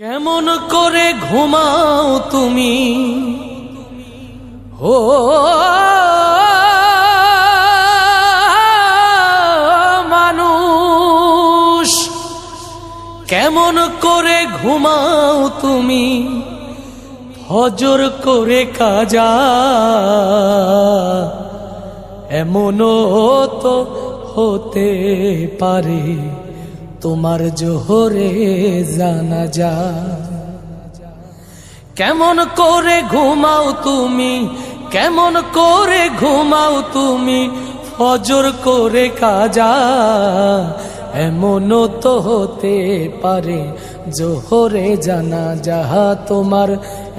কেমন করে ঘুমাও তুমি ও মানুষ, কেমন করে ঘুমাও তুমি ফজর করে কাজা, এমনও তো হতে পারে তোমার জোহরে জানাজা। কেমন করে ঘুমাও তুমি, কেমন করে ঘুমাও তুমি ফজর করে কাজা, এমনও তো হতে পারে জোহরে জানাজা তোমার,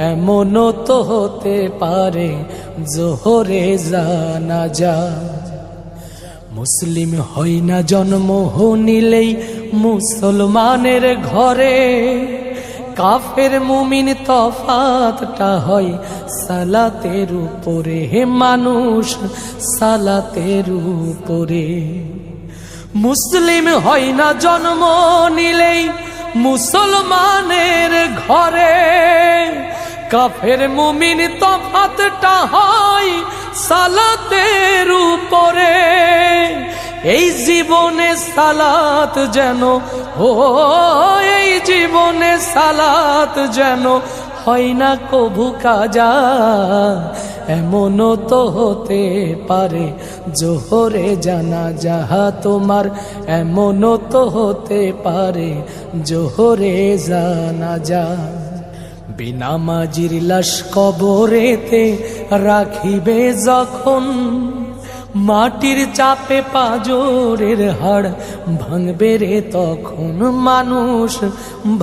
এমনও তো হতে পারে জোহরে জানাজা। মুসলিম হয় না জন্ম নিলেই মুসলমানের ঘরে, কাফের মুমিন তফাতটা হয় সালাতের উপরে, হে মানুষ সালাতের উপরে। মুসলিম হয় না জন্ম নিলেই মুসলমানের ঘরে, কাফের মুমিন তফাতটা হয় সালাতের উপরে। এই জীবনে সালাত যেন এই জীবনে সালাত যেন হয় না কভু কাজা, এমনও তো হতে পারে জোহরে জানাজা তোমার, এমনও তো হতে পারে জোহরে জানাজা। বেনামাজির লাশ কবরেতে রাখিবে যখন, মাটির চাপে পাজরের হাড় ভাঙবে রে তখন, মানুষ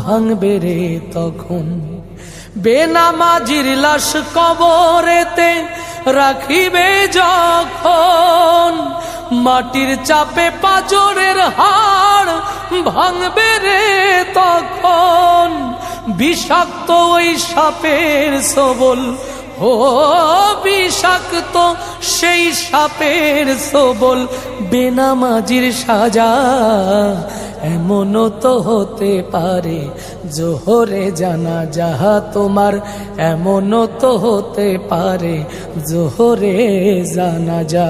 ভাঙবে রে তখন। বেনামাজির লাশ কবরেতে রাখিবে যখন, মাটির চাপে পাজরের হাড় ভাঙবে রে তখন। বিষাক্ত ওই সাপের সবল বিষাক্ত সেই সাপের সবল বেনামাজির সাজা, এমনও তো হতে পারে জোহরে জানাজা তোমার, এমনও তো হতে পারে জোহরে জানাজা।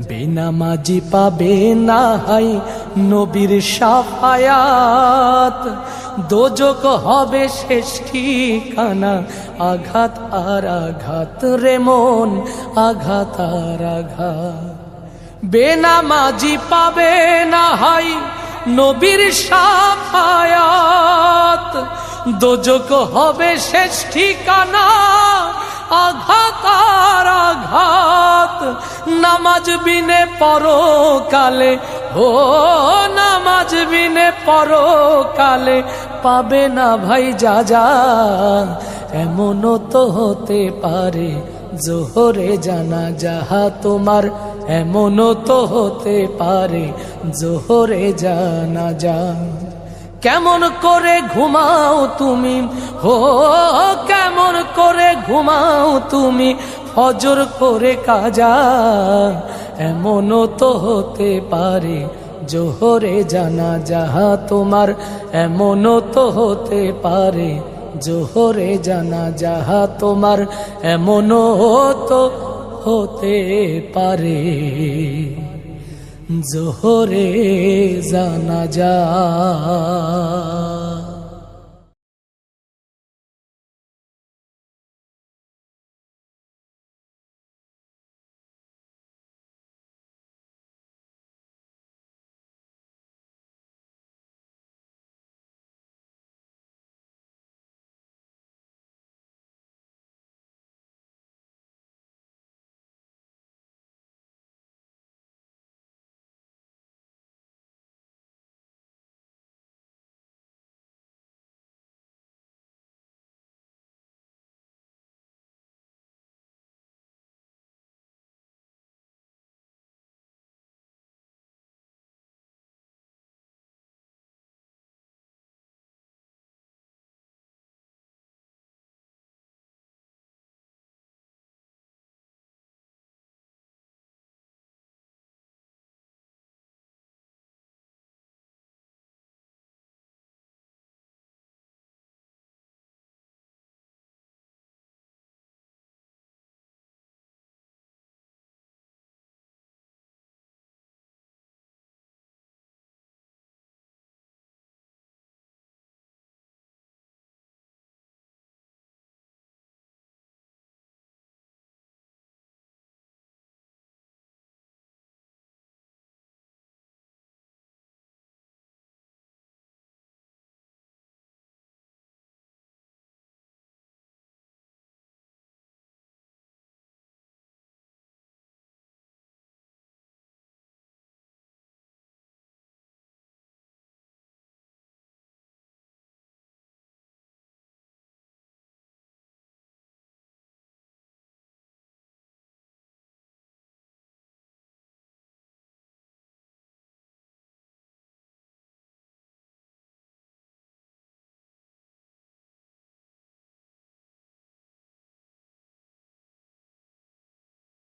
বেনামাজি পাবে না হাই নবীর শাফায়াত, দোজক হবে শেষ ঠিকানা, আঘাত আর আঘাত রে মন, আঘাত আর আঘাত। বেনামাজি পাবে না হাই নবীর শাফায়াত, দোজক হবে শেষ ঠিকানা, আঘাত আর আঘাত। নামাজ বিনে পরকালে নামাজ বিনে পরকালে পাবে না ভাই যা যা, এমনও তো হতে পারে জোহরে জানাজা তোমার, এমনও তো হতে পারে জোহরে জানাজা। কেমন করে ঘুমাও তুমি কেমন করে ঘুমাও তুমি ফজর করে কাজা, এমনও তো হতে পারে জোহরে জানাজা তোমার, এমনও তো হতে পারে জোহরে জানাজা তোমার, এমনও তো হতে পারে জোহরে জানাজা।